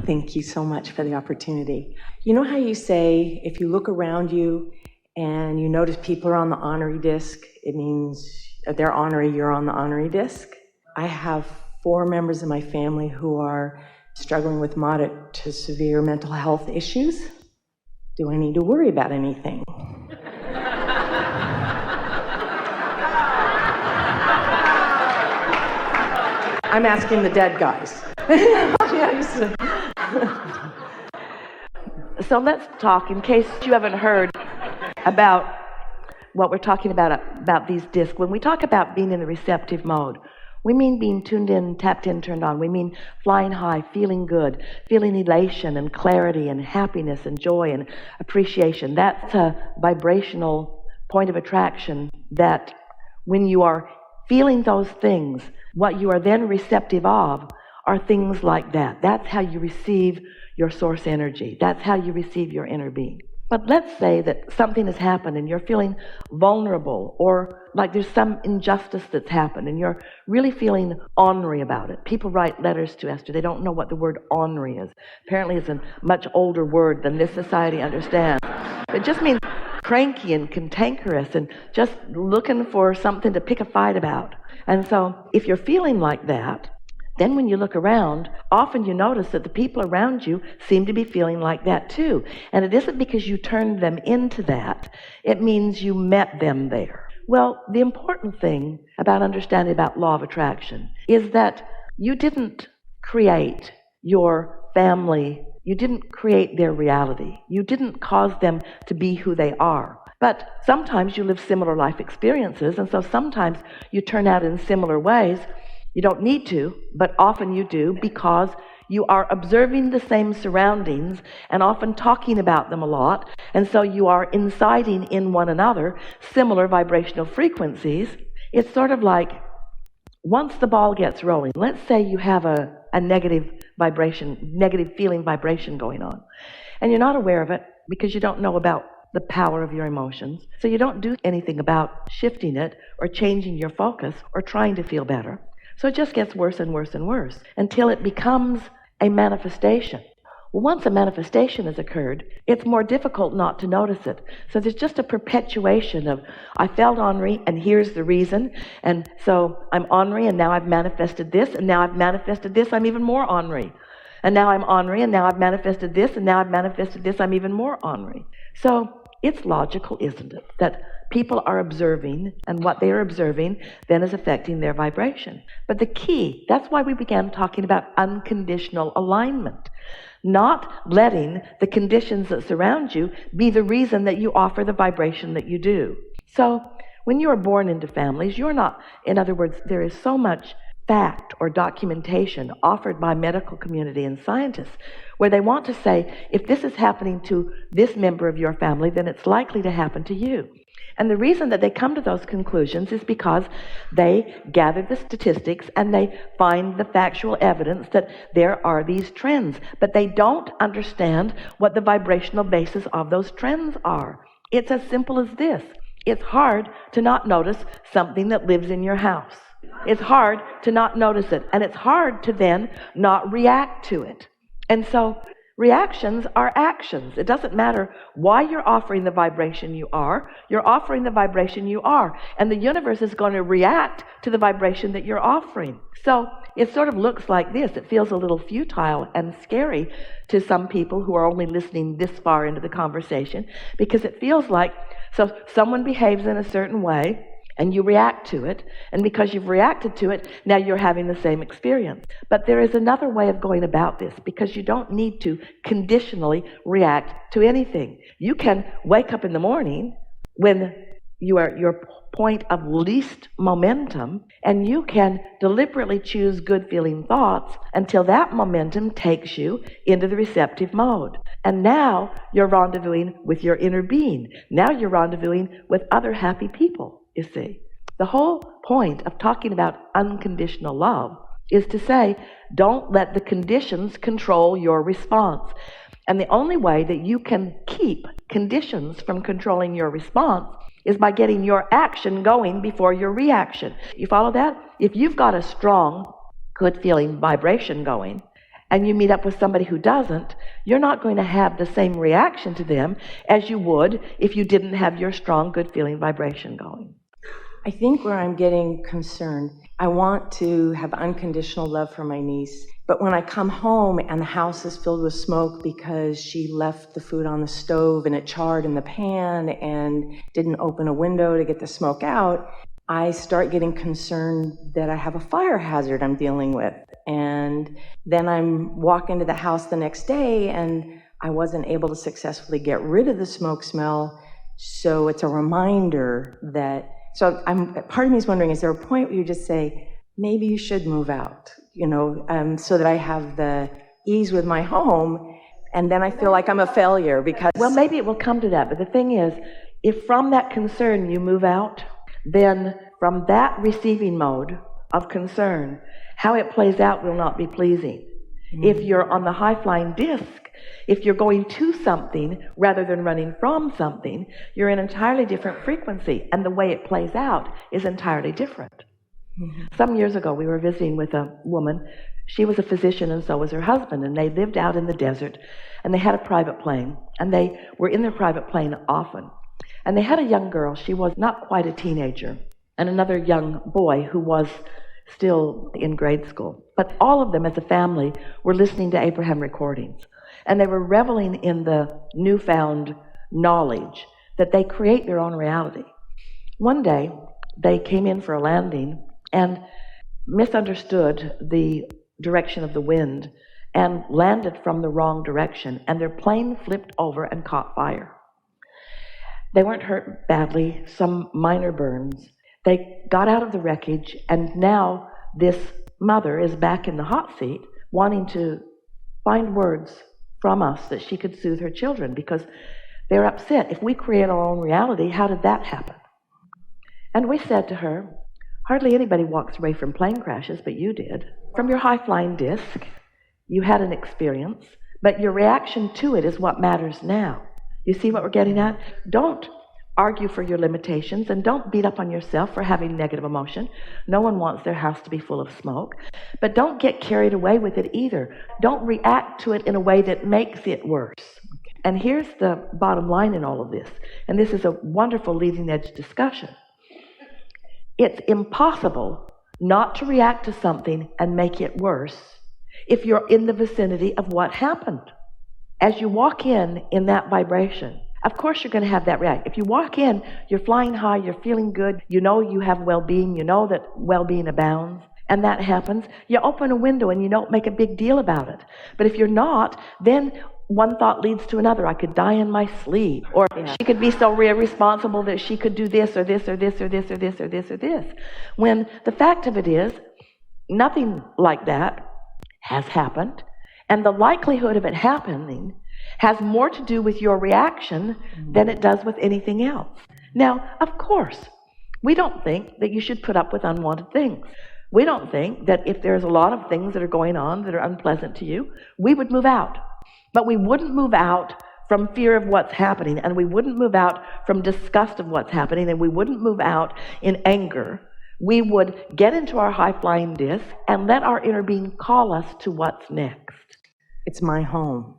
Thank you so much for the opportunity. You know how you say if you look around you and you notice people are on the honorary disc, it means they're honorary, you're on the honorary disc? I have 4 members of my family who are struggling with moderate to severe mental health issues. Do I need to worry about anything? I'm asking the dead guys. So let's talk, in case you haven't heard about what we're talking about these discs. When we talk about being in the receptive mode, we mean being tuned in, tapped in, turned on. We mean flying high, feeling good, feeling elation and clarity and happiness and joy and appreciation. That's a vibrational point of attraction that when you are feeling those things, what you are then receptive of are things like that. That's how you receive your source energy. That's how you receive your inner being. But let's say that something has happened and you're feeling vulnerable, or like there's some injustice that's happened and you're really feeling ornery about it. People write letters to Esther. They don't know what the word ornery is. Apparently it's a much older word than this society understands. It just means cranky and cantankerous and just looking for something to pick a fight about. And so if you're feeling like that, then when you look around, often you notice that the people around you seem to be feeling like that too. And it isn't because you turned them into that. It means you met them there. Well, the important thing about understanding about law of attraction is that you didn't create your family. You didn't create their reality. You didn't cause them to be who they are. But sometimes you live similar life experiences, and so sometimes you turn out in similar ways. You don't need to, but often you do, because you are observing the same surroundings and often talking about them a lot, and so you are inciting in one another similar vibrational frequencies. It's sort of like once the ball gets rolling, let's say you have a negative vibration, negative feeling vibration going on, and you're not aware of it because you don't know about the power of your emotions, so you don't do anything about shifting it or changing your focus or trying to feel better. So it just gets worse and worse and worse until it becomes a manifestation. Well, once a manifestation has occurred, it's more difficult not to notice it. So there's just a perpetuation of, I felt ornery, and here's the reason. And so I'm ornery, and now I've manifested this, and now I've manifested this, I'm even more ornery. And now I'm ornery, and now I've manifested this, and now I've manifested this, I'm even more ornery. So it's logical, isn't it, that people are observing, and what they are observing then is affecting their vibration. But the key, that's why we began talking about unconditional alignment, not letting the conditions that surround you be the reason that you offer the vibration that you do. So when you are born into families, you're not, in other words, there is so much fact or documentation offered by medical community and scientists where they want to say, if this is happening to this member of your family, then it's likely to happen to you. And the reason that they come to those conclusions is because they gather the statistics and they find the factual evidence that there are these trends, but they don't understand what the vibrational basis of those trends are. It's as simple as this. It's hard to not notice something that lives in your house. It's hard to not notice it, and it's hard to then not react to it. And so reactions are actions. It doesn't matter why you're offering the vibration you are. You're offering the vibration you are, and the universe is going to react to the vibration that you're offering. So it sort of looks like this. It feels a little futile and scary to some people who are only listening this far into the conversation, because it feels like, so someone behaves in a certain way, and you react to it, and because you've reacted to it, now you're having the same experience. But there is another way of going about this, because you don't need to conditionally react to anything. You can wake up in the morning when you are at your point of least momentum, and you can deliberately choose good-feeling thoughts until that momentum takes you into the receptive mode. And now you're rendezvousing with your inner being. Now you're rendezvousing with other happy people. You see, the whole point of talking about unconditional love is to say, don't let the conditions control your response. And the only way that you can keep conditions from controlling your response is by getting your action going before your reaction. You follow that? If you've got a strong, good feeling vibration going, and you meet up with somebody who doesn't, you're not going to have the same reaction to them as you would if you didn't have your strong, good feeling vibration going. I think where I'm getting concerned, I want to have unconditional love for my niece, but when I come home and the house is filled with smoke because she left the food on the stove and it charred in the pan and didn't open a window to get the smoke out, I start getting concerned that I have a fire hazard I'm dealing with. And then I'm walking into the house the next day and I wasn't able to successfully get rid of the smoke smell. So it's a reminder that, part of me is wondering, is there a point where you just say, maybe you should move out, so that I have the ease with my home, and then I feel like I'm a failure because... Well, maybe it will come to that, but the thing is, if from that concern you move out, then from that receiving mode of concern, how it plays out will not be pleasing. Mm-hmm. If you're on the high-flying disc, if you're going to something rather than running from something, you're in an entirely different frequency, and the way it plays out is entirely different. Mm-hmm. Some years ago, we were visiting with a woman. She was a physician, and so was her husband, and they lived out in the desert, and they had a private plane, and they were in their private plane often. And they had a young girl. She was not quite a teenager, and another young boy who was still in grade school. But all of them as a family were listening to Abraham recordings, and they were reveling in the newfound knowledge that they create their own reality. One day, they came in for a landing and misunderstood the direction of the wind and landed from the wrong direction, and their plane flipped over and caught fire. They weren't hurt badly, some minor burns. They got out of the wreckage, and now this mother is back in the hot seat wanting to find words from us that she could soothe her children, because they're upset. If we create our own reality, how did that happen? And we said to her, hardly anybody walks away from plane crashes, but you did. From your high-flying disc, you had an experience, but your reaction to it is what matters now. You see what we're getting at? Don't argue for your limitations, and don't beat up on yourself for having negative emotion. No one wants their house to be full of smoke. But don't get carried away with it either. Don't react to it in a way that makes it worse. And here's the bottom line in all of this, and this is a wonderful leading-edge discussion. It's impossible not to react to something and make it worse if you're in the vicinity of what happened. As you walk in that vibration, of course you're going to have that react. If you walk in, you're flying high, you're feeling good, you know you have well-being, you know that well-being abounds, and that happens, you open a window and you don't make a big deal about it. But if you're not, then one thought leads to another. I could die in my sleep, or she could be so irresponsible that she could do this or this or this or this or this or this or this. When the fact of it is, nothing like that has happened, and the likelihood of it happening has more to do with your reaction than it does with anything else. Now, of course, we don't think that you should put up with unwanted things. We don't think that if there's a lot of things that are going on that are unpleasant to you, we would move out. But we wouldn't move out from fear of what's happening, and we wouldn't move out from disgust of what's happening, and we wouldn't move out in anger. We would get into our high-flying disc and let our inner being call us to what's next. It's my home.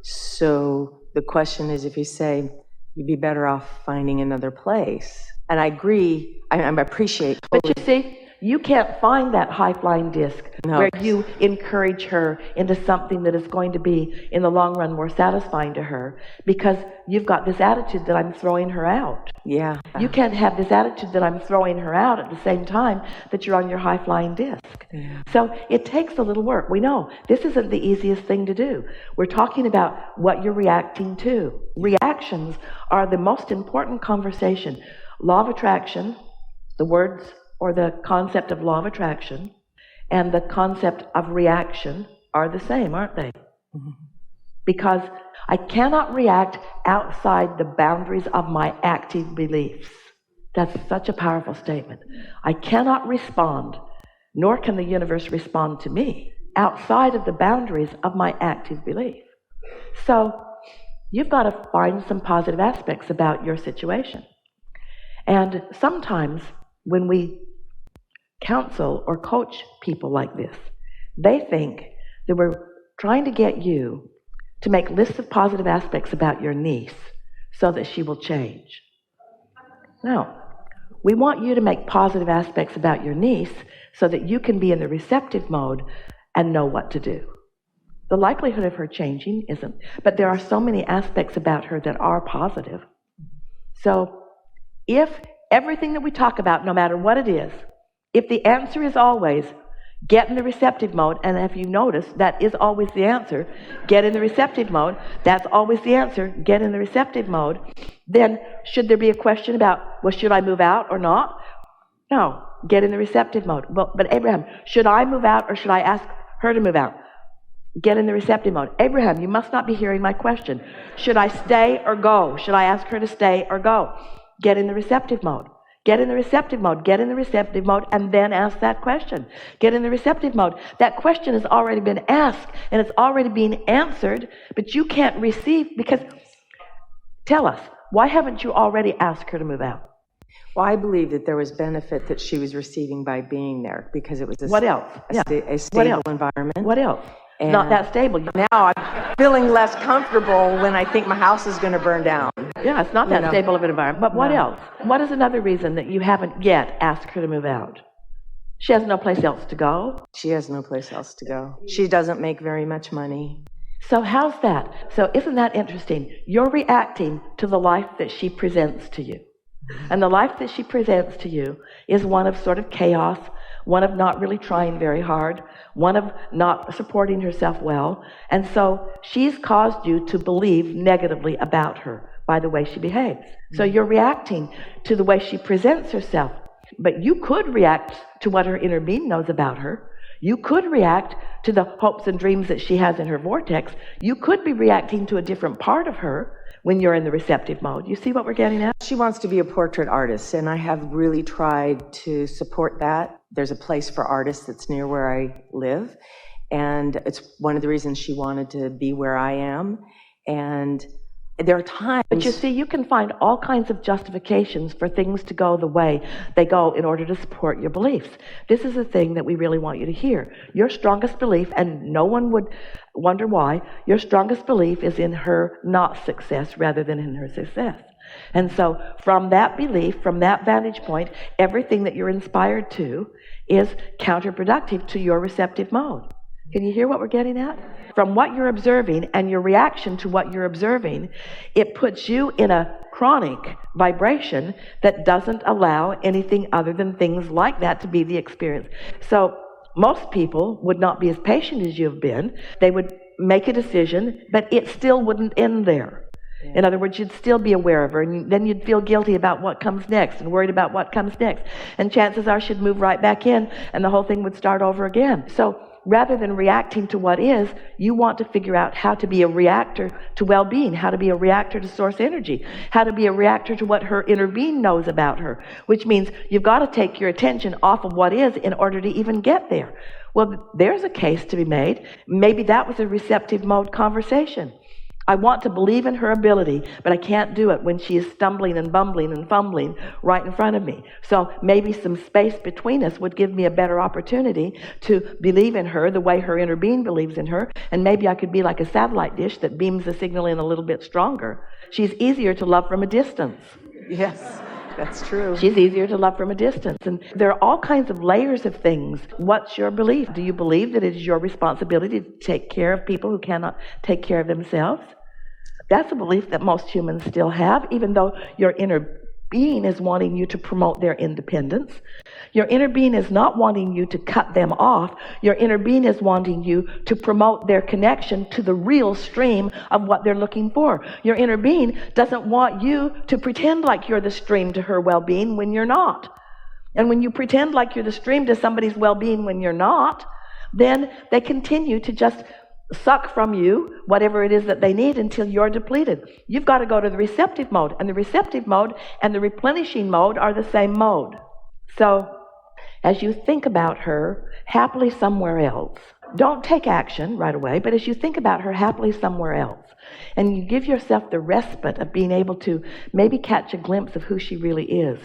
So the question is, if you say, you'd be better off finding another place. And I agree, I appreciate. But you see, you can't find that high-flying disc where you encourage her into something that is going to be, in the long run, more satisfying to her, because you've got this attitude that I'm throwing her out. Yeah. You can't have this attitude that I'm throwing her out at the same time that you're on your high-flying disc. Yeah. So it takes a little work. We know this isn't the easiest thing to do. We're talking about what you're reacting to. Reactions are the most important conversation. Law of attraction, the words or the concept of law of attraction, and the concept of reaction are the same, aren't they? Mm-hmm. Because I cannot react outside the boundaries of my active beliefs. That's such a powerful statement. I cannot respond, nor can the universe respond to me, outside of the boundaries of my active belief. So you've got to find some positive aspects about your situation. And sometimes when we counsel or coach people like this, they think that we're trying to get you to make lists of positive aspects about your niece so that she will change. No. We want you to make positive aspects about your niece so that you can be in the receptive mode and know what to do. The likelihood of her changing isn't, but there are so many aspects about her that are positive. So if everything that we talk about, no matter what it is, if the answer is always get in the receptive mode, and if you notice, that is always the answer, get in the receptive mode, that's always the answer, get in the receptive mode, then should there be a question about, well, should I move out or not? No, get in the receptive mode. Well, but Abraham, should I move out or should I ask her to move out? Get in the receptive mode. Abraham, you must not be hearing my question. Should I stay or go? Should I ask her to stay or go? Get in the receptive mode. Get in the receptive mode. Get in the receptive mode and then ask that question. Get in the receptive mode. That question has already been asked and it's already being answered, but you can't receive because, tell us, why haven't you already asked her to move out? Well, I believe that there was benefit that she was receiving by being there because it was a, what else? a stable environment. What else? And not that stable. Now I'm feeling less comfortable when I think my house is going to burn down. Yeah, it's not that stable of an environment. But what else? What is another reason that you haven't yet asked her to move out? She has no place else to go. She has no place else to go. She doesn't make very much money. So how's that? So isn't that interesting? You're reacting to the life that she presents to you. And the life that she presents to you is one of sort of chaos, one of not really trying very hard, one of not supporting herself well. And so she's caused you to believe negatively about her by the way she behaves. So you're reacting to the way she presents herself. But you could react to what her inner being knows about her. You could react to the hopes and dreams that she has in her vortex. You could be reacting to a different part of her when you're in the receptive mode. You see what we're getting at? She wants to be a portrait artist, and I have really tried to support that. There's a place for artists that's near where I live, and it's one of the reasons she wanted to be where I am. And there are times... But you see, you can find all kinds of justifications for things to go the way they go in order to support your beliefs. This is the thing that we really want you to hear. Your strongest belief, and no one would wonder why, your strongest belief is in her not success rather than in her success. And so from that belief, from that vantage point, everything that you're inspired to is counterproductive to your receptive mode. Can you hear what we're getting at? From what you're observing and your reaction to what you're observing, it puts you in a chronic vibration that doesn't allow anything other than things like that to be the experience. So most people would not be as patient as you've been. They would make a decision, but it still wouldn't end there. In other words, you'd still be aware of her, and then you'd feel guilty about what comes next and worried about what comes next. And chances are she'd move right back in, and the whole thing would start over again. So rather than reacting to what is, you want to figure out how to be a reactor to well-being, how to be a reactor to source energy, how to be a reactor to what her inner being knows about her, which means you've got to take your attention off of what is in order to even get there. Well, there's a case to be made. Maybe that was a receptive mode conversation. I want to believe in her ability, but I can't do it when she is stumbling and bumbling and fumbling right in front of me. So maybe some space between us would give me a better opportunity to believe in her the way her inner being believes in her, and maybe I could be like a satellite dish that beams the signal in a little bit stronger. She's easier to love from a distance. Yes, that's true. She's easier to love from a distance. And there are all kinds of layers of things. What's your belief? Do you believe that it is your responsibility to take care of people who cannot take care of themselves? That's a belief that most humans still have, even though your inner being is wanting you to promote their independence. Your inner being is not wanting you to cut them off. Your inner being is wanting you to promote their connection to the real stream of what they're looking for. Your inner being doesn't want you to pretend like you're the stream to her well-being when you're not. And when you pretend like you're the stream to somebody's well-being when you're not, then they continue to just suck from you whatever it is that they need until you're depleted. You've got to go to the receptive mode, and the receptive mode and the replenishing mode are the same mode. So as you think about her happily somewhere else, don't take action right away, but as you think about her happily somewhere else, and you give yourself the respite of being able to maybe catch a glimpse of who she really is,